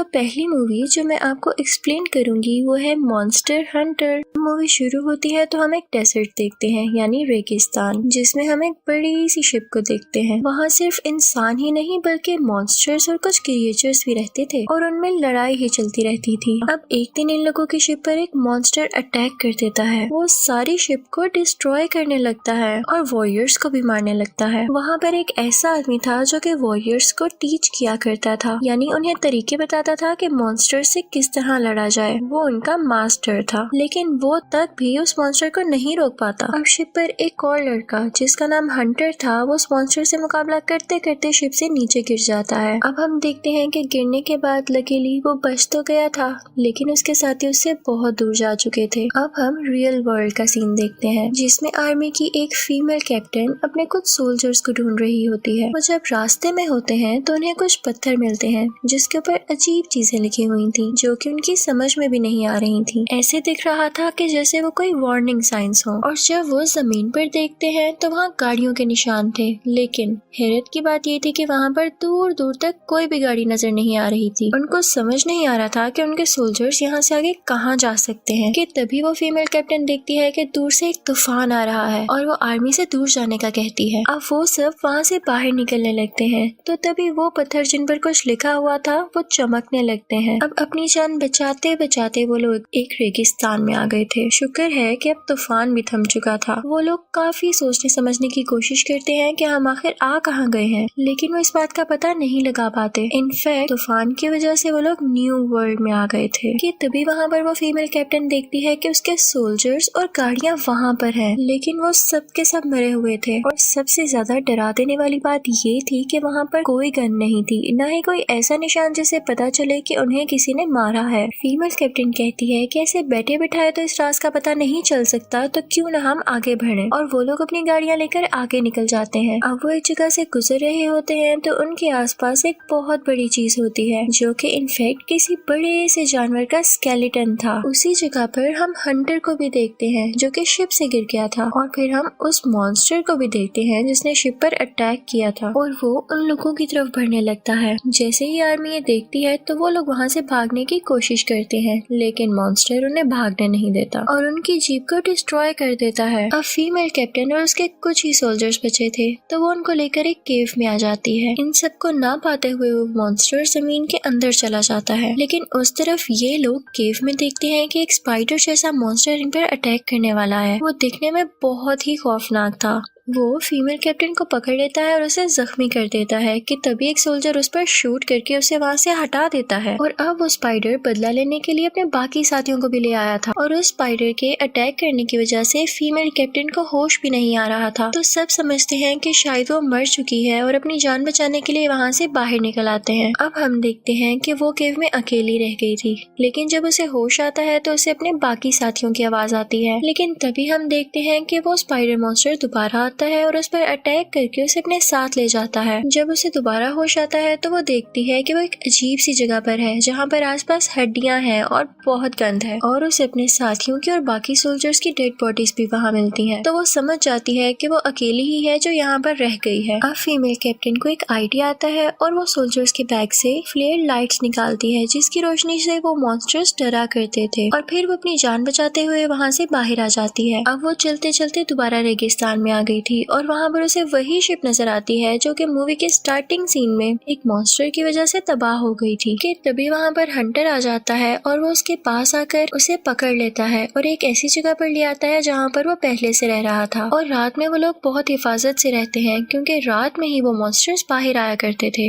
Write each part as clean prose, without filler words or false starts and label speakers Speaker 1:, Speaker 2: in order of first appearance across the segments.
Speaker 1: तो पहली मूवी जो मैं आपको एक्सप्लेन करूंगी वो है मॉन्स्टर हंटर। मूवी शुरू होती है तो हम एक डेजर्ट देखते हैं यानी रेगिस्तान, जिसमें हम एक बड़ी सी शिप को देखते हैं। वहाँ सिर्फ इंसान ही नहीं बल्कि मॉन्स्टर्स और कुछ क्रिएचर्स भी रहते थे और उनमें लड़ाई ही चलती रहती थी। अब एक दिन इन लोगों की शिप पर एक मॉन्स्टर अटैक कर देता है। वो सारी शिप को डिस्ट्रॉय करने लगता है और वॉरियर्स को भी मारने लगता है। वहाँ पर एक ऐसा आदमी था जो कि वॉरियर्स को टीच किया करता था, यानी उन्हें तरीके बताता था कि मॉन्स्टर से किस तरह लड़ा जाए। वो उनका मास्टर था, लेकिन वो तक भी उस मॉन्स्टर को नहीं रोक पाता। अब शिप पर एक और लड़का जिसका नाम हंटर था, वो उस मॉन्स्टर से मुकाबला करते करते शिप से नीचे गिर जाता है। अब हम देखते हैं कि गिरने के बाद लकीली वो बच तो गया था, लेकिन उसके साथी उससे बहुत दूर जा चुके थे। अब हम रियल वर्ल्ड का सीन देखते हैं, जिसमें आर्मी की एक फीमेल कैप्टन अपने कुछ सोल्जर्स को ढूंढ रही होती है। वो जब रास्ते में होते हैं तो उन्हें कुछ पत्थर मिलते हैं जिसके ऊपर अजीब चीजें लिखी हुई थी, जो कि उनकी समझ में भी नहीं आ रही थी। ऐसे दिख रहा था कि जैसे वो कोई वार्निंग साइंस हो। और जब वो जमीन पर देखते हैं तो वहाँ गाड़ियों के निशान थे, लेकिन हैरत की बात ये थी कि वहाँ पर दूर दूर तक कोई भी गाड़ी नजर नहीं आ रही थी। उनको समझ नहीं आ रहा था कि उनके सोल्जर्स यहाँ से आगे कहाँ जा सकते हैं कि तभी वो फीमेल कैप्टन देखती है कि दूर से एक तूफान आ रहा है और वो आर्मी से दूर जाने का कहती है। अब वो सब वहाँ से बाहर निकलने लगते हैं तो तभी वो पत्थर जिन पर कुछ लिखा हुआ था वो चमकने लगते हैं। अब अपनी जान बचाते बचाते वो लोग एक रेगिस्तान में आ गए थे। शुक्र है कि अब तूफान भी थम चुका था। वो लोग काफी सोचने समझने की कोशिश करते हैं कि हम आखिर आ कहाँ गए हैं, लेकिन वो इस बात का पता नहीं लगा पाते। इनफैक्ट तूफान की वजह से वो लोग न्यू वर्ल्ड में आ गए थे कि तभी वहाँ पर वो फीमेल कैप्टन देखती है कि उसके सोल्जर्स और गाड़ियाँ वहाँ पर हैं, लेकिन वो सब के सब मरे हुए थे। और सबसे ज्यादा डरा देने वाली बात ये थी कि वहाँ पर कोई गन नहीं थी, न ही कोई ऐसा निशान जिससे पता चले कि उन्हें किसी ने मारा है। फीमेल कैप्टन कहती है कि ऐसे बैठे बिठाए तो इस राज का पता नहीं चल सकता, तो क्यों न हम आगे बढ़ें। और वो लोग अपनी गाड़ियाँ लेकर आगे निकल जाते हैं। अब वो एक जगह से गुजर रहे होते हैं तो उनके आसपास एक बहुत बड़ी चीज होती है, जो कि इनफैक्ट किसी बड़े से जानवर का स्केलेटन था। उसी जगह पर हम हंटर को भी देखते हैं जो कि शिप से गिर गया था, और फिर हम उस मॉन्स्टर को भी देखते हैं जिसने शिप पर अटैक किया था और वो उन लोगों की तरफ बढ़ने लगता है। जैसे ही आर्मी ये देखती है तो वो लोग वहाँ से भागने की कोशिश करते हैं, लेकिन मॉन्स्टर उन्हें भागने नहीं देता और उनकी जीप को डिस्ट्रॉय कर देता है। अब फीमेल कैप्टन और उसके कुछ ही सोल्जर्स बचे थे तो वो उनको लेकर एक केव में आ जाती है। इन सबको ना पाते हुए वो मॉन्स्टर जमीन के अंदर चला जाता है, लेकिन उस तरफ ये लोग केव में देखते हैं कि एक स्पाइडर जैसा मॉन्स्टर इन पर अटैक करने वाला है। वो दिखने में बहुत ही खौफनाक था। वो फीमेल कैप्टन को पकड़ लेता है और उसे जख्मी कर देता है कि तभी एक सोल्जर उस पर शूट करके उसे वहाँ से हटा देता है। और अब वो स्पाइडर बदला लेने के लिए अपने बाकी साथियों को भी ले आया था और उस स्पाइडर के अटैक करने की वजह से फीमेल कैप्टन को होश भी नहीं आ रहा था। तो सब समझते हैं कि शायद वो मर चुकी है और अपनी जान बचाने के लिए वहाँ से बाहर निकल आते हैं। अब हम देखते हैं कि वो केव में अकेली रह गई थी, लेकिन जब उसे होश आता है तो उसे अपने बाकी साथियों की आवाज आती है। लेकिन तभी हम देखते हैं कि वो स्पाइडर मॉन्स्टर दोबारा है और उस पर अटैक करके उसे अपने साथ ले जाता है। जब उसे दोबारा होश आता है तो वो देखती है कि वो एक अजीब सी जगह पर है जहाँ पर आसपास हड्डियां हैं और बहुत गंध है, और उसे अपने साथियों की और बाकी सोल्जर्स की डेड बॉडीज भी वहाँ मिलती हैं। तो वो समझ जाती है कि वो अकेली ही है जो यहाँ पर रह गई है। अब फीमेल कैप्टन को एक आइडिया आता है और वो सोल्जर्स के बैग से फ्लेयर लाइट्स निकालती है, जिसकी रोशनी से वो मॉन्स्टर्स डरा करते थे, और फिर वो अपनी जान बचाते हुए वहाँ से बाहर आ जाती है। अब वो चलते चलते दोबारा रेगिस्तान में आ गई थी और वहाँ पर उसे वही शिप नजर आती है जो कि मूवी के स्टार्टिंग सीन में एक मॉन्स्टर की वजह से तबाह हो गई थी। कि तभी वहाँ पर हंटर आ जाता है और वो उसके पास आकर उसे पकड़ लेता है और एक ऐसी जगह पर ले आता है जहाँ पर वो पहले से रह रहा था। और रात में वो लोग बहुत हिफाजत से रहते हैं क्योंकि रात में ही वो मॉन्स्टर्स बाहर आया करते थे।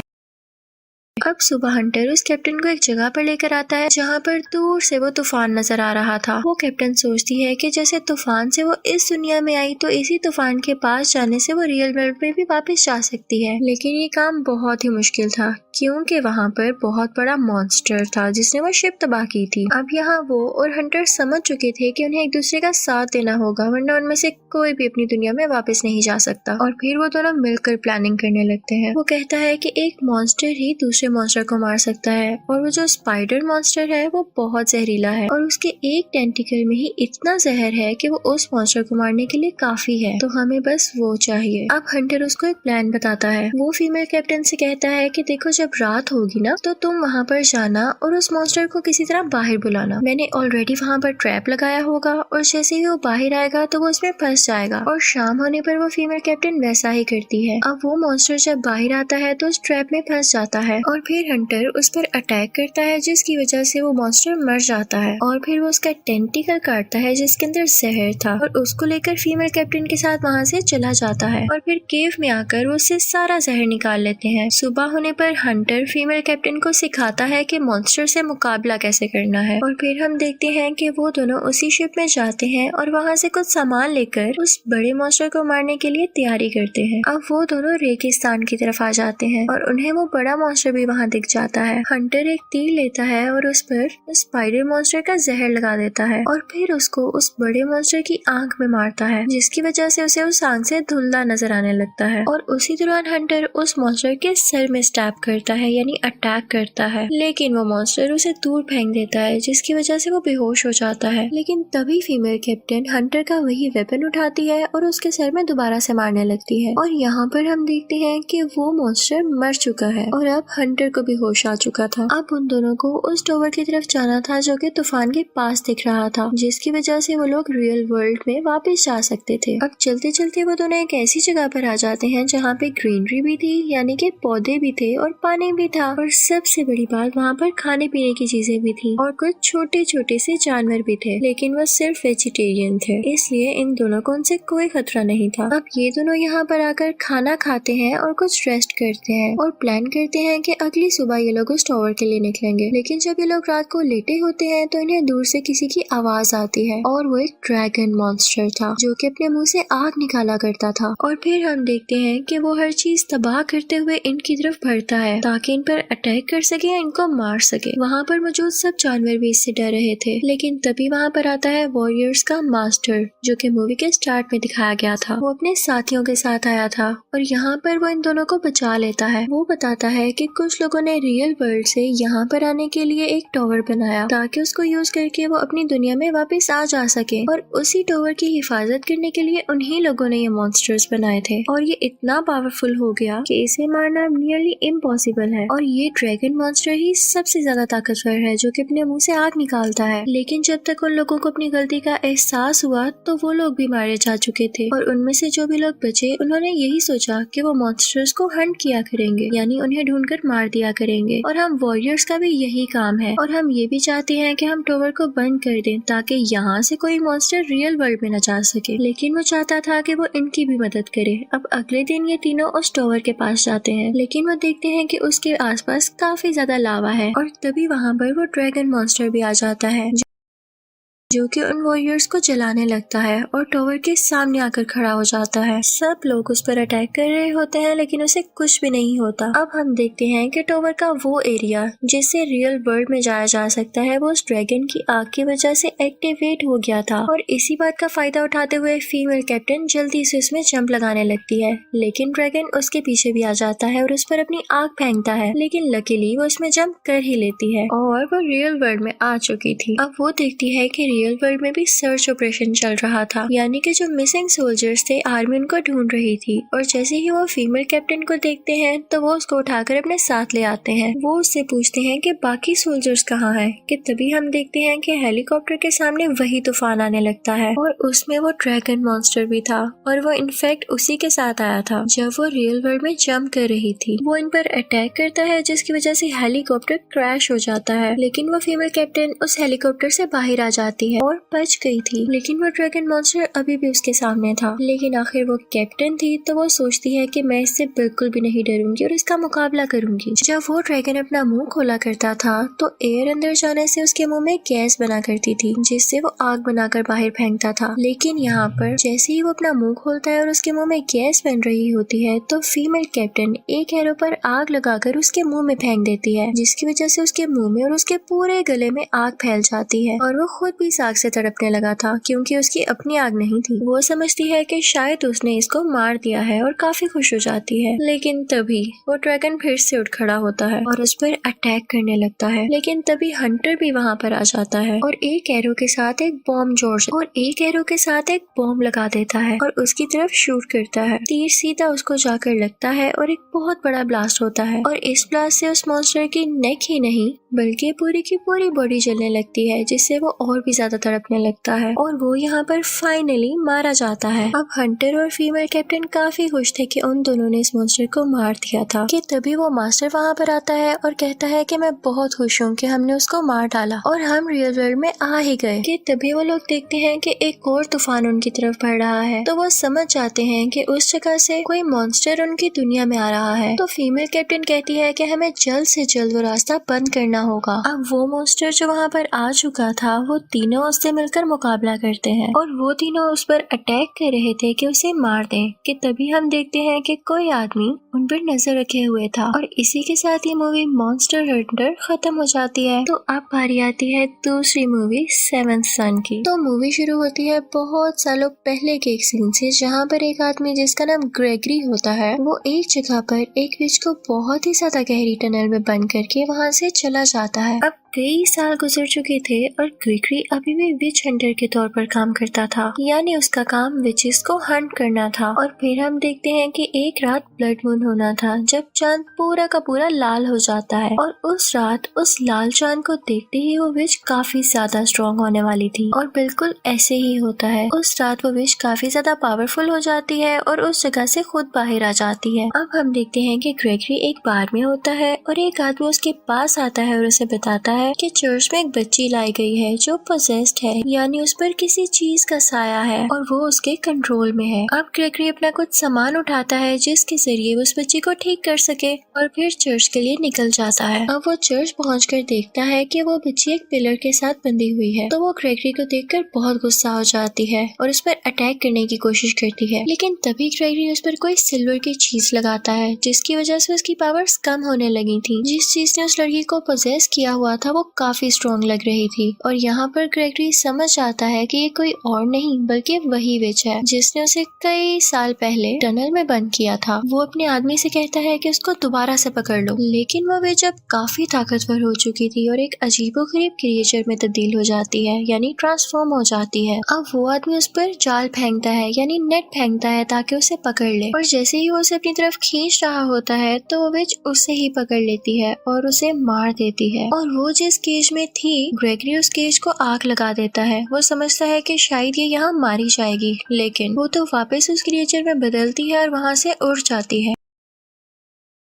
Speaker 1: अब सुबह हंटर उस कैप्टन को एक जगह पर लेकर आता है जहाँ पर दूर से वो तूफान नजर आ रहा था। वो कैप्टन सोचती है कि जैसे तूफान से वो इस दुनिया में आई तो इसी तूफान के पास जाने से वो रियल वर्ल्ड में भी वापस जा सकती है, लेकिन ये काम बहुत ही मुश्किल था क्योंकि वहाँ पर बहुत बड़ा मॉन्स्टर था जिसने वो शिप तबाह की थी। अब यहाँ वो और हंटर समझ चुके थे कि उन्हें एक दूसरे का साथ देना होगा, वरना उनमें से कोई भी अपनी दुनिया में वापस नहीं जा सकता। और फिर वो दोनों मिलकर प्लानिंग करने लगते हैं। वो कहता है कि एक मॉन्स्टर ही दूसरे मॉन्स्टर को मार सकता है। और वो जो स्पाइडर मॉन्स्टर है वो बहुत जहरीला है और उसके एक टेंटिकल में ही इतना जहर है कि वो उस मॉन्स्टर को मारने के लिए काफी है। तो हमें बस वो चाहिए। अब हंटर उसको एक प्लान बताता है। वो फीमेल कैप्टन से कहता है कि देखो जब रात होगी ना तो तुम वहाँ पर जाना और उस मॉन्स्टर को किसी तरह बाहर बुलाना। मैंने ऑलरेडी वहाँ पर ट्रैप लगाया होगा और जैसे ही वो बाहर आएगा तो वो उसमें फंस जाएगा। और शाम होने पर वो फीमेल कैप्टन वैसा ही करती है। अब वो मॉन्स्टर जब बाहर आता है तो उस ट्रैप में फंस जाता है और फिर हंटर उस पर अटैक करता है जिसकी वजह से वो मॉन्स्टर मर जाता है। और फिर वो उसका टेंटिकल काटता है जिसके अंदर जहर था और उसको लेकर फीमेल कैप्टन के साथ वहाँ से चला जाता है। और फिर केव में आकर वो उससे सारा जहर निकाल लेते हैं। सुबह होने पर हंटर फीमेल कैप्टन को सिखाता है कि मॉन्स्टर से मुकाबला कैसे करना है। और फिर हम देखते हैं कि वो दोनों उसी शिप में जाते हैं और वहाँ से कुछ सामान लेकर उस बड़े मॉन्स्टर को मारने के लिए तैयारी करते हैं। अब वो दोनों रेगिस्तान की तरफ आ जाते हैं और उन्हें वो बड़ा मॉन्स्टर भी वहाँ दिख जाता है। हंटर एक तीर लेता है और उस पर स्पाइडर मॉन्स्टर का जहर लगा देता है और फिर उसको उस बड़े मॉन्स्टर की आंख में मारता है जिसकी वजह से उसे उस आंख से धुंधला नजर आने लगता है। और उसी दौरान हंटर उस मॉन्स्टर के सर में स्टैब करता है यानी अटैक करता है, लेकिन वो मॉन्स्टर उसे दूर फेंक देता है जिसकी वजह से वो बेहोश हो जाता है। लेकिन तभी फीमेल कैप्टन हंटर का वही वेपन उठाती है और उसके सर में दोबारा से मारने लगती है। और यहाँ पर हम देखते हैं कि वो मॉन्स्टर मर चुका है और अब हंटर को भी होश आ चुका था। अब उन दोनों को उस टॉवर की तरफ जाना था जो कि तूफान के पास दिख रहा था, जिसकी वजह से वो लोग रियल वर्ल्ड में वापस जा सकते थे। अब चलते चलते वो दोनों एक ऐसी जगह पर आ जाते हैं जहाँ पे ग्रीनरी भी थी यानी कि पौधे भी थे और पानी भी था। और सबसे बड़ी बात वहाँ पर खाने पीने की चीजें भी थी और कुछ छोटे छोटे से जानवर भी थे, लेकिन वो सिर्फ वेजिटेरियन थे, इसलिए इन दोनों को उनसे कोई खतरा नहीं था। अब ये दोनों यहाँ पर आकर खाना खाते हैं और कुछ रेस्ट करते हैं और प्लान करते हैं कि अगली सुबह ये लोग उस टॉवर के लिए निकलेंगे। लेकिन जब ये लोग रात को लेटे होते हैं तो इन्हें दूर से किसी की आवाज आती है और वो एक ड्रैगन मॉन्स्टर था जो कि अपने मुंह से आग निकाला करता था। और फिर हम देखते हैं कि वो हर चीज तबाह करते हुए इनकी तरफ बढ़ता है ताकि इन पर अटैक कर सके या इनको मार सके। वहाँ पर मौजूद सब जानवर भी इससे डर रहे थे, लेकिन तभी वहाँ पर आता है वॉरियर्स का मास्टर जो कि मूवी के स्टार्ट में दिखाया गया था। वो अपने साथियों के साथ आया था और यहाँ पर वो इन दोनों को बचा लेता है। वो बताता है कि कुछ लोगों ने रियल वर्ल्ड से यहाँ पर आने के लिए एक टॉवर बनाया ताकि उसको यूज करके वो अपनी दुनिया में वापस आ जा सके, और उसी टॉवर की हिफाजत करने के लिए उन्हीं लोगों ने ये मॉन्स्टर्स बनाए थे। और ये इतना पावरफुल हो गया कि इसे मारना नियरली इम्पॉसिबल है। और ये ड्रैगन मॉन्स्टर ही सबसे ज्यादा ताकतवर है जो कि अपने मुंह से आग निकालता है। लेकिन जब तक उन लोगों को अपनी गलती का एहसास हुआ तो वो लोग भी मारे जा चुके थे, और उनमें से जो भी लोग बचे उन्होंने यही सोचा कि वो मॉन्स्टर्स को हंट किया करेंगे, यानी उन्हें ढूंढकर मार दिया करेंगे। और हम वॉरियर्स का भी यही काम है, और हम ये भी चाहते हैं कि हम टॉवर को बंद कर दें ताकि यहाँ से कोई मॉन्स्टर रियल वर्ल्ड में न जा सके। लेकिन वो चाहता था कि वो इनकी भी मदद करे। अब अगले दिन ये तीनों उस टॉवर के पास जाते हैं, लेकिन वो देखते हैं कि उसके आसपास काफी ज्यादा लावा है, और तभी वहाँ पर वो ड्रैगन मॉन्स्टर भी आ जाता है जो कि उन वॉरियर्स को जलाने लगता है और टॉवर के सामने आकर खड़ा हो जाता है। सब लोग उस पर अटैक कर रहे होते हैं लेकिन उसे कुछ भी नहीं होता। अब हम देखते हैं कि टॉवर का वो एरिया जिससे रियल वर्ल्ड में जाया जा सकता है वो उस ड्रैगन की आग की वजह से एक्टिवेट हो गया था, और इसी बात का फायदा उठाते हुए फीमेल कैप्टन जल्दी से उसमें जंप लगाने लगती है। लेकिन ड्रैगन उसके पीछे भी आ जाता है और उस पर अपनी आग फेंकता है, लेकिन लकीली वो उसमें जंप कर ही लेती है और वो रियल वर्ल्ड में आ चुकी थी। अब वो देखती है कि रियल वर्ल्ड में भी सर्च ऑपरेशन चल रहा था, यानी कि जो मिसिंग सोल्जर्स थे आर्मी उनको ढूंढ रही थी। और जैसे ही वो फीमेल कैप्टन को देखते हैं तो वो उसको उठाकर अपने साथ ले आते हैं। वो उससे पूछते हैं कि बाकी सोल्जर्स कहाँ हैं, कि तभी हम देखते हैं कि हेलीकॉप्टर के सामने वही तूफान आने लगता है और उसमें वो ड्रैगन मॉन्स्टर भी था, और वो इनफैक्ट उसी के साथ आया था जब वो रियल वर्ल्ड में जंप कर रही थी। वो इन पर अटैक करता है जिसकी वजह से हेलीकॉप्टर क्रैश हो जाता है, लेकिन वो फीमेल कैप्टन उस हेलीकॉप्टर से बाहर आ जाती है और बच गई थी। लेकिन वो ड्रैगन मॉन्स्टर अभी भी उसके सामने था। लेकिन आखिर वो कैप्टन थी तो वो सोचती है कि मैं इससे बिल्कुल भी नहीं डरूंगी और इसका मुकाबला करूंगी। जब वो ड्रैगन अपना मुंह खोला करता था तो एयर अंदर जाने से उसके मुंह में गैस बना करती थी जिससे वो आग बनाकर बाहर फेंकता था। लेकिन यहाँ पर जैसे ही वो अपना मुंह खोलता है और उसके मुंह में गैस बन रही होती है तो फीमेल कैप्टन एक एरो पर आग लगाकर उसके मुंह में फेंक देती है, जिसकी वजह से उसके मुंह में और उसके पूरे गले में आग फैल जाती है और वो खुद भी इस आग से तड़पने लगा था क्योंकि उसकी अपनी आग नहीं थी। वो समझती है कि शायद उसने इसको मार दिया है और काफी खुश हो जाती है, लेकिन तभी वो ड्रैगन फिर से उठ खड़ा होता है और उस पर अटैक करने लगता है। लेकिन तभी हंटर भी वहाँ पर आ जाता है और एक एरो के साथ एक बॉम्ब लगा देता है और उसकी तरफ शूट करता है। तीर सीधा उसको जाकर लगता है और एक बहुत बड़ा ब्लास्ट होता है और इस ब्लास्ट से उस मॉन्स्टर की नेक ही नहीं बल्कि पूरी की पूरी बॉडी जलने लगती है, जिससे वो और भी ज्यादा तड़पने लगता है और वो यहाँ पर फाइनली मारा जाता है। अब हंटर और फीमेल कैप्टन काफी खुश थे कि उन दोनों ने इस मॉन्स्टर को मार दिया था। कि तभी वो मास्टर वहाँ पर आता है और कहता है कि मैं बहुत खुश हूँ कि हमने उसको मार डाला और हम रियल वर्ल्ड में आ ही गए। कि तभी वो लोग देखते हैं कि एक और तूफान उनकी तरफ बढ़ रहा है, तो वो समझ जाते हैं कि उस जगह से कोई मॉन्स्टर उनकी दुनिया में आ रहा है। तो फीमेल कैप्टन कहती है कि हमें जल्द से जल्द वो रास्ता बंद करना होगा। अब वो मॉन्स्टर जो वहाँ पर आ चुका था वो तीनों उससे मिलकर मुकाबला करते हैं और वो तीनों उस पर अटैक कर रहे थे कि उसे मार दें। कि तभी हम देखते हैं कि कोई आदमी उन पर नजर रखे हुए था और इसी के साथ ये मूवी मॉन्स्टर हंटर खत्म हो जाती है। तो अब बारी आती है दूसरी मूवी सेवंथ सन की। तो मूवी शुरू होती है बहुत सालों पहले के एक सीन से, जहाँ पर एक आदमी जिसका नाम ग्रेगरी होता है वो एक जगह पर एक विच को बहुत ही ज्यादा गहरी टनल में बंद करके वहाँ से चला जाता है। अब कई साल गुजर चुके थे और ग्रेगरी अभी भी विच हंटर के तौर पर काम करता था, यानी उसका काम विचेस को हंट करना था। और फिर हम देखते हैं कि एक रात ब्लड मून होना था जब चांद पूरा का पूरा लाल हो जाता है और उस रात उस लाल चांद को देखते ही वो विच काफी ज्यादा स्ट्रॉन्ग होने वाली थी और बिल्कुल ऐसे ही होता है। उस रात वो विच काफी ज्यादा पावरफुल हो जाती है और उस जगह से खुद बाहर आ जाती है। अब हम देखते हैं कि ग्रेगरी एक बार में होता है और एक आदमी उसके पास आता है और उसे बताता है कि चर्च में एक बच्ची लाई गई है जो पोजेस्ड है, यानी उस पर किसी चीज का साया है और वो उसके कंट्रोल में है। अब ग्रेगरी अपना कुछ सामान उठाता है जिसके जरिए उस बच्ची को ठीक कर सके और फिर चर्च के लिए निकल जाता है। अब वो चर्च पहुंचकर देखता है कि वो बच्ची एक पिलर के साथ बंधी हुई है, तो वो ग्रेगरी को देखकर बहुत गुस्सा हो जाती है और उस पर अटैक करने की कोशिश करती है। लेकिन तभी ग्रेगरी उस पर कोई सिल्वर की चीज लगाता है जिसकी वजह से उसकी पावर्स कम होने लगी थी। जिस चीज ने उस लड़की को पोजेस किया हुआ था वो काफी स्ट्रॉन्ग लग रही थी और यहाँ पर ग्रेगरी समझ आता है कि ये कोई और नहीं बल्कि वही विच है जिसने उसे कई साल पहले टनल में बंद किया था। वो अपने आदमी से कहता है कि उसको दोबारा से पकड़ लो, लेकिन वो विच अब काफी ताकतवर हो चुकी थी और एक अजीबोगरीब क्रिएचर में तब्दील हो जाती है, यानी ट्रांसफॉर्म हो जाती है। अब वो आदमी उस पर जाल फेंकता है, यानी नेट फेंकता है ताकि उसे पकड़ ले और जैसे ही वो उसे अपनी तरफ खींच रहा होता है तो वो विच उसे ही पकड़ लेती है और उसे मार देती है। और वो जिस केज में थी ग्रेगरी उस केज को आग लगा देता है। वो समझता है कि शायद ये यहाँ मारी जाएगी, लेकिन वो तो वापस उस क्रिएचर में बदलती है और वहाँ से उड़ जाती है।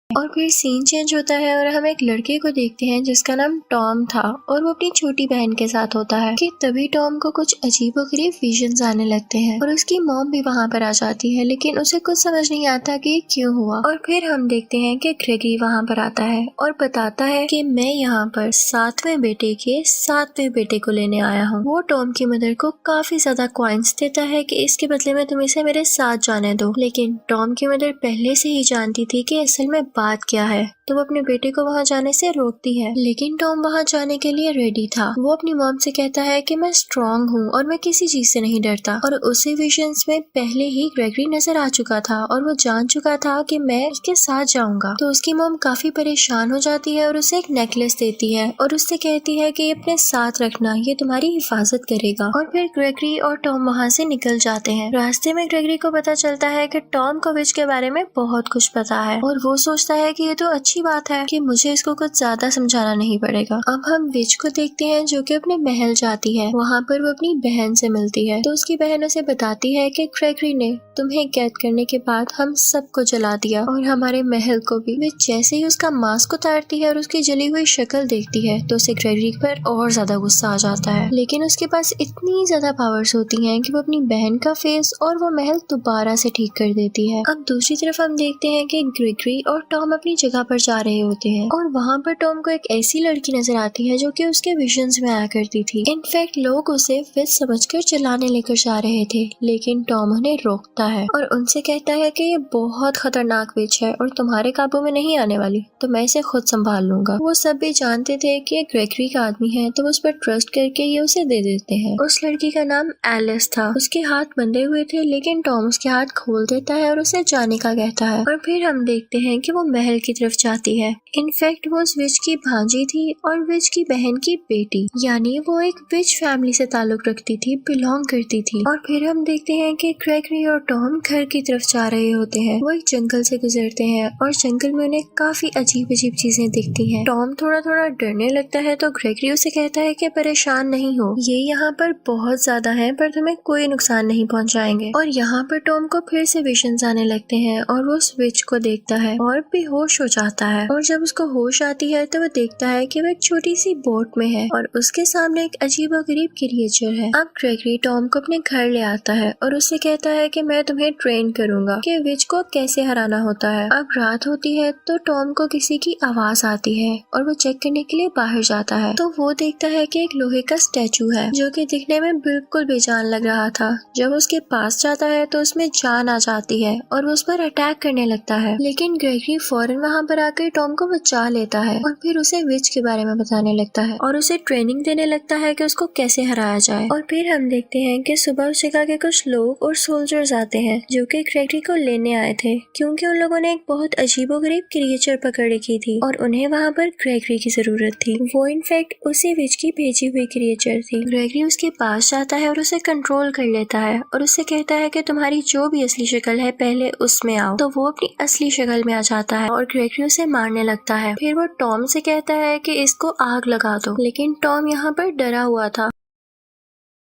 Speaker 1: और फिर सीन चेंज होता है और हम एक लड़के को देखते हैं जिसका नाम टॉम था और वो अपनी छोटी बहन के साथ होता है। कि तभी टॉम को कुछ अजीबोगरीब विजन्स आने लगते हैं और उसकी मॉम भी वहाँ पर आ जाती है, लेकिन उसे कुछ समझ नहीं आता कि ये क्यों हुआ। और फिर हम देखते हैं कि ग्रेगरी वहाँ पर आता है और बताता है कि मैं यहाँ पर 7वें बेटे के 7वें बेटे को लेने आया हूँ। वो टॉम की मदर को काफी ज्यादा कॉइन्स देता है कि इसके बदले में तुम इसे मेरे साथ जाने दो, लेकिन टॉम की मदर पहले से ही जानती थी कि असल में बात क्या है, तो वो अपने बेटे को वहाँ जाने से रोकती है। लेकिन टॉम वहाँ जाने के लिए रेडी था। वो अपनी मॉम से कहता है कि मैं स्ट्रॉन्ग हूँ और मैं किसी चीज से नहीं डरता। और उसी विजन्स में पहले ही ग्रेगरी नजर आ चुका था और वो जान चुका था कि मैं उसके साथ जाऊंगा। तो उसकी मॉम काफी परेशान हो जाती है और उसे एक नेकलेस देती है और उससे कहती है कि ये अपने साथ रखना, ये तुम्हारी हिफाजत करेगा। और फिर ग्रेगरी और टॉम वहाँ से निकल जाते हैं। रास्ते में ग्रेगरी को पता चलता है कि टॉम को विच के बारे में बहुत कुछ पता है और वो सोचता है कि ये तो अच्छी बात है कि मुझे इसको कुछ ज्यादा समझाना नहीं पड़ेगा। अब हम विच को देखते हैं जो कि अपने महल जाती है। वहाँ पर वो अपनी बहन से मिलती है तो उसकी बहन उसे बताती है कि ग्रेगरी ने तुम्हें कैद करने के बाद हम सबको जला दिया और हमारे महल को भी। विच जैसे ही उसका मास्क उतारती है और उसकी जली हुई शक्ल देखती है तो उसे ग्रेगरी पर और ज्यादा गुस्सा आ जाता है, लेकिन उसके पास इतनी ज्यादा पावर्स होती हैं कि वो अपनी बहन का फेस और वो महल दोबारा से ठीक कर देती है। अब दूसरी तरफ हम देखते हैं कि ग्रेगरी और टॉम अपनी जगह पर जा रहे होते हैं और वहाँ पर टॉम को एक ऐसी लड़की नजर आती है जो कि उसके विजन्स में आया करती थी। इनफैक्ट लोग उसे विच समझकर चलाने लेकर जा रहे थे, लेकिन टॉम उन्हें रोकता है और उनसे कहता है कि ये बहुत खतरनाक विच है और तुम्हारे काबू में नहीं आने वाली, तो मैं इसे खुद संभाल लूंगा। वो सब भी जानते थे कि ये ग्रेगरी का आदमी है, तो उस पर ट्रस्ट करके ये उसे दे देते हैं। उस लड़की का नाम एलिस था। उसके हाथ बंधे हुए थे, लेकिन टॉम उसके हाथ खोल देता है और उसे जाने का कहता है और फिर हम देखते हैं कि वो महल की तरफ जाती है। इनफैक्ट वो उस विच की भांजी थी और विच की बहन की बेटी, यानी वो एक विच फैमिली से ताल्लुक रखती थी, बिलोंग करती थी। और फिर हम देखते हैं कि ग्रेगरी और टॉम घर की तरफ जा रहे होते हैं। वो एक जंगल से गुजरते हैं और जंगल में उन्हें काफी अजीब अजीब चीजें दिखती हैं। टॉम थोड़ा थोड़ा डरने लगता है तो ग्रेगरी उसे कहता है कि परेशान नहीं हो, ये यहाँ पर बहुत ज्यादा है पर तुम्हें कोई नुकसान नहीं पहुँचाएंगे। और यहाँ पर टॉम को फिर से विजन्स आने लगते हैं और वो उस विच को देखता है और बेहोश हो जाता है। और जब उसको होश आती है तो वो देखता है कि वो एक छोटी सी बोट में है और उसके सामने एक अजीबोगरीब क्रिएचर है। अब ग्रेगरी टॉम को अपने घर ले आता है और उससे कहता है कि मैं तुम्हें ट्रेन करूंगा कि विच को कैसे हराना होता है। अब रात होती है तो टॉम को किसी की आवाज आती है और वो चेक करने के लिए बाहर जाता है तो वो देखता है कि एक लोहे का स्टैचू है जो कि दिखने में बिल्कुल बेजान लग रहा था। जब उसके पास जाता है तो उसमें जान आ जाती है और वो उस पर अटैक करने लगता है, लेकिन ग्रेगरी फौरन वहाँ पर आकर टॉम को बचा लेता है और फिर उसे विच के बारे में बताने लगता है और उसे ट्रेनिंग देने लगता है कि उसको कैसे हराया जाए। और फिर हम देखते हैं कि सुबह उस जगह के कुछ लोग और सोल्जर्स आते हैं जो कि ग्रेगरी को लेने आए थे, क्योंकि उन लोगों ने एक बहुत अजीबोगरीब क्रिएचर पकड़ रखी थी और उन्हें वहाँ पर ग्रेगरी की जरूरत थी। वो इनफैक्ट उसी विच की भेजी हुई क्रिएचर थी। ग्रेगरी उसके पास जाता है और उसे कंट्रोल कर लेता है और उससे कहता है कि तुम्हारी जो भी असली शक्ल है पहले उसमें आओ। तो वो अपनी असली शक्ल में आ जाता है और ग्रेगरी उसे मारने लगता है। फिर वो टॉम से कहता है कि इसको आग लगा दो, लेकिन टॉम यहाँ पर डरा हुआ था।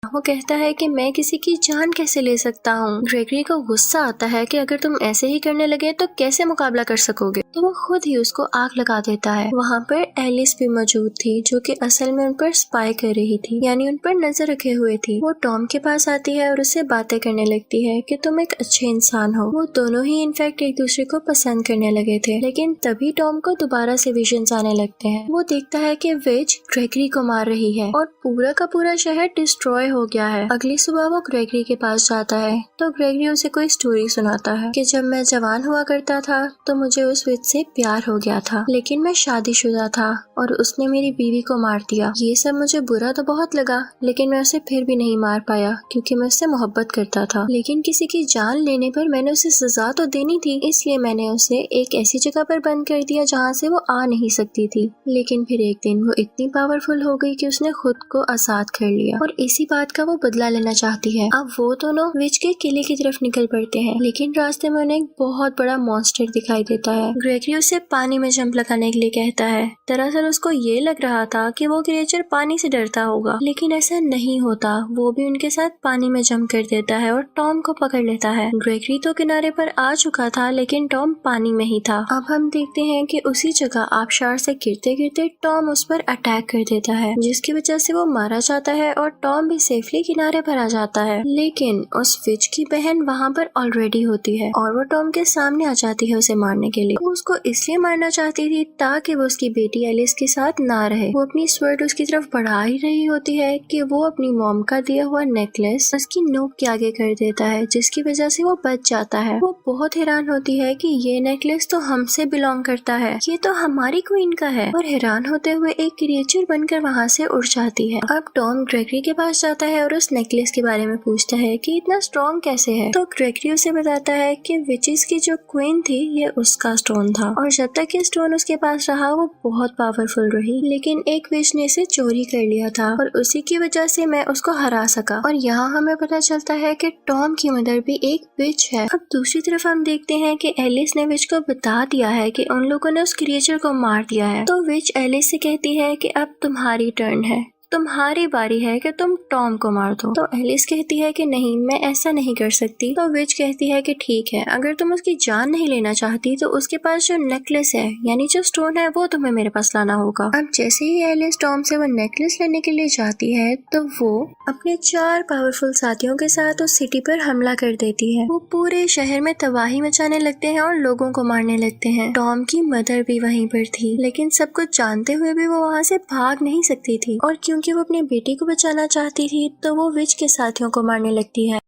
Speaker 1: वो कहता है कि मैं किसी की जान कैसे ले सकता हूँ। ग्रेगरी को गुस्सा आता है कि अगर तुम ऐसे ही करने लगे तो कैसे मुकाबला कर सकोगे, तो वो खुद ही उसको आग लगा देता है। वहाँ पर एलिस भी मौजूद थी जो कि असल में उन पर स्पाई कर रही थी, यानी उन पर नजर रखे हुए थी। वो टॉम के पास आती है और उससे बातें करने लगती है कि तुम एक अच्छे इंसान हो। वो दोनों ही इनफैक्ट एक दूसरे को पसंद करने लगे थे, लेकिन तभी टॉम को दोबारा से विजन्स आने लगते हैं। वो देखता है कि विच ग्रेगरी को मार रही है और पूरा का पूरा शहर डिस्ट्रॉय हो गया है। अगली सुबह वो ग्रेगरी के पास जाता है तो ग्रेगरी उसे कोई स्टोरी सुनाता है कि जब मैं जवान हुआ करता था तो मुझे उस विच से प्यार हो गया था, लेकिन मैं शादीशुदा था और उसने मेरी बीवी को मार दिया। ये सब मुझे बुरा तो बहुत लगा, लेकिन मैं उसे फिर भी नहीं मार पाया क्योंकि मैं उससे मोहब्बत करता था। लेकिन किसी की जान लेने पर मैंने उसे सजा तो देनी थी, इसलिए मैंने उसे एक ऐसी जगह पर बंद कर दिया जहाँ से वो आ नहीं सकती थी। लेकिन फिर एक दिन वो इतनी पावरफुल हो गई कि उसने खुद को आजाद कर लिया और इसी बात का वो बदला लेना चाहती है। अब वो दोनों विच के किले की तरफ निकल पड़ते हैं, लेकिन रास्ते में उन्हें एक बहुत बड़ा मॉन्स्टर दिखाई देता है। ग्रेगरी उसे पानी में जंप लगाने के लिए कहता है। दरअसल उसको ये लग रहा था कि वो क्रिएचर पानी से डरता होगा, लेकिन ऐसा नहीं होता। वो भी उनके साथ पानी में जंप कर देता है और टॉम को पकड़ लेता है। ग्रेगरी तो किनारे पर आ चुका था, लेकिन टॉम पानी में ही था। अब हम देखते हैं कि उसी जगह आबशार से गिरते गिरते टॉम उस पर अटैक कर देता है, जिसकी वजह से वो मारा जाता है और टॉम भी सेफली किनारे पर आ जाता है। लेकिन उस विच की बहन वहाँ पर ऑलरेडी होती है और वो टॉम के सामने आ जाती है उसे मारने के लिए। वो उसको इसलिए मारना चाहती थी ताकि वो उसकी बेटी एलिस के साथ ना रहे। वो अपनी स्वर्ड उसकी तरफ बढ़ा ही रही होती है कि वो अपनी मॉम का दिया हुआ नेकलेस उसकी नोक के आगे कर देता है, जिसकी वजह से वो बच जाता है। वो बहुत हैरान होती है कि ये नेकलेस तो हमसे बिलोंग करता है, ये तो हमारी क्वीन का है, और हैरान होते हुए एक क्रिएचर बनकर वहाँ से उड़ जाती है। अब टॉम ग्रेगरी के पास जाता है और उस नेकलेस के बारे में पूछता है कि इतना स्ट्रॉन्ग कैसे है। तो ग्रेगरी उसे बताता है कि विचेस की जो क्वीन थी ये उसका स्टोन था और जब तक ये स्टोन उसके पास रहा वो बहुत पावरफुल रही, लेकिन एक विच ने इसे चोरी कर लिया था और उसी की वजह से मैं उसको हरा सका। और यहाँ हमें पता चलता है कि टॉम की मदर भी एक विच है। अब दूसरी तरफ हम देखते हैं कि एलिस ने विच को बता दिया है कि उन लोगों ने उस क्रिएचर को मार दिया है। तो विच एलिस से कहती है कि अब तुम्हारी टर्न है, तुम्हारी बारी है कि तुम टॉम को मार दो। तो एलिस कहती है कि नहीं, मैं ऐसा नहीं कर सकती। तो विच कहती है कि ठीक है, अगर तुम उसकी जान नहीं लेना चाहती तो उसके पास जो नेकलेस है यानी जो स्टोन है वो तुम्हें मेरे पास लाना होगा। अब जैसे ही एलिस टॉम से वो नेकलेस लेने के लिए जाती है तो वो अपने 4 पावरफुल साथियों के साथ उस सिटी पर हमला कर देती है। वो पूरे शहर में तबाही मचाने लगते हैं और लोगों को मारने लगते हैं। टॉम की मदर भी वहीं पर थी, लेकिन सब कुछ जानते हुए भी वो वहाँ से भाग नहीं सकती थी और क्योंकि वो अपनी बेटी को बचाना चाहती थी तो वो विच के साथियों को मारने लगती है।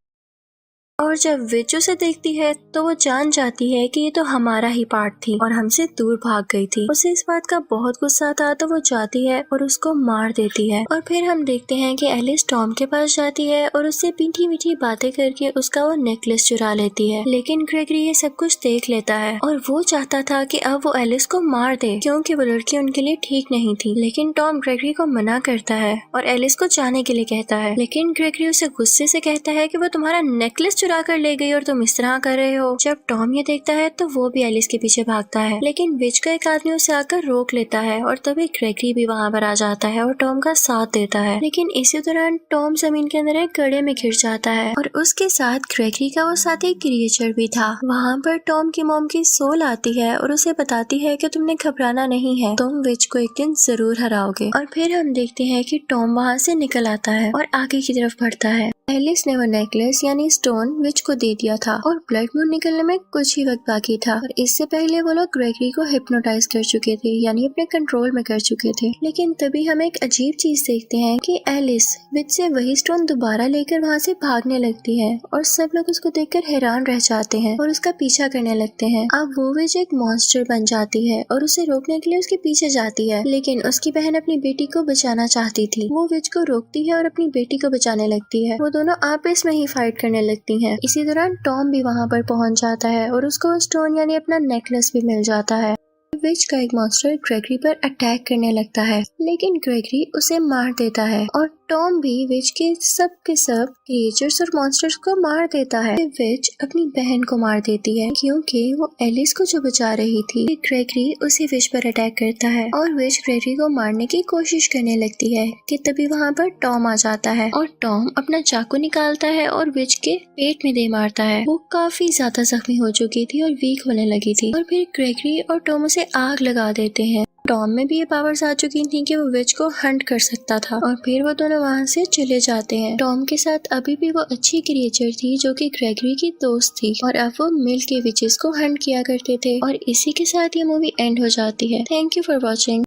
Speaker 1: और जब विच उसे देखती है तो वो जान जाती है कि ये तो हमारा ही पार्ट थी और हमसे दूर भाग गई थी। उसे इस बात का बहुत गुस्सा था तो वो जाती है और उसको मार देती है। और फिर हम देखते हैं कि एलिस टॉम के पास जाती है और उससे मीठी मीठी बातें करके उसका वो नेकलेस चुरा लेती है। लेकिन ग्रेगरी ये सब कुछ देख लेता है और वो चाहता था कि अब वो एलिस को मार दे क्योंकि वो लड़की उनके लिए ठीक नहीं थी। लेकिन टॉम ग्रेगरी को मना करता है और एलिस को जाने के लिए कहता है। लेकिन ग्रेगरी उसे गुस्से से कहता है कि वो तुम्हारा नेकलेस चुरा कर ले गई और तुम इस तरह कर रहे हो। जब टॉम ये देखता है तो वो भी एलिस के पीछे भागता है, लेकिन विच का एक आदमी उसे आकर रोक लेता है और तभी ग्रेगरी भी वहाँ पर आ जाता है और टॉम का साथ देता है। लेकिन इसी दौरान टॉम जमीन के अंदर एक गड्ढे में गिर जाता है और उसके साथ ग्रेगरी का वो साथी क्रिएचर भी था। वहाँ पर टॉम की मॉम की सोल आती है और उसे बताती है कि तुमने घबराना नहीं है, तुम विच को एक दिन जरूर हराओगे। और फिर हम देखते हैं कि टॉम वहाँ से निकल आता है और आगे की तरफ बढ़ता है। एलिस ने वो नेकलेस यानी स्टोन विच को दे दिया था और ब्लड मून निकलने में कुछ ही वक्त बाकी था और इससे पहले वो लोग ग्रेगरी को हिप्नोटाइज कर चुके थे यानी अपने कंट्रोल में कर चुके थे। लेकिन तभी हम एक अजीब चीज देखते हैं कि एलिस विच से वही स्टोन दोबारा लेकर वहाँ से भागने लगती है और सब लोग उसको देखकर हैरान रह जाते हैं और उसका पीछा करने लगते हैं। अब वो विच एक मॉन्स्टर बन जाती है और उसे रोकने के लिए उसके पीछे जाती है, लेकिन उसकी बहन अपनी बेटी को बचाना चाहती थी। वो विच को रोकती है और अपनी बेटी को बचाने लगती है। वो दोनों आपस में ही फाइट करने लगती हैं। इसी दौरान टॉम भी वहाँ पर पहुँच जाता है और उसको स्टोन यानी अपना नेकलेस भी मिल जाता है। विच का एक मॉन्स्टर ग्रेगरी पर अटैक करने लगता है, लेकिन ग्रेगरी उसे मार देता है और टॉम भी विच के सब क्रिएचर्स और मॉन्स्टर्स को मार देता है। विच अपनी बहन को मार देती है क्योंकि वो एलिस को जो बचा रही थी। ग्रेगरी उसे विच पर अटैक करता है और विच ग्रेगरी को मारने की कोशिश करने लगती है कि तभी वहाँ पर टॉम आ जाता है और टॉम अपना चाकू निकालता है और विच के पेट में दे मारता है। वो काफी ज्यादा जख्मी हो चुकी थी और वीक होने लगी थी और फिर ग्रेगरी और टॉम उसे आग लगा देते हैं। टॉम में भी ये पावर्स आ चुकी थी कि वो विच को हंट कर सकता था और फिर वो दोनों वहाँ से चले जाते हैं। टॉम के साथ अभी भी वो अच्छी क्रिएचर थी जो कि ग्रेगरी की दोस्त थी और अब वो मिल के विचेस को हंट किया करते थे और इसी के साथ ये मूवी एंड हो जाती है। Thank you for watching.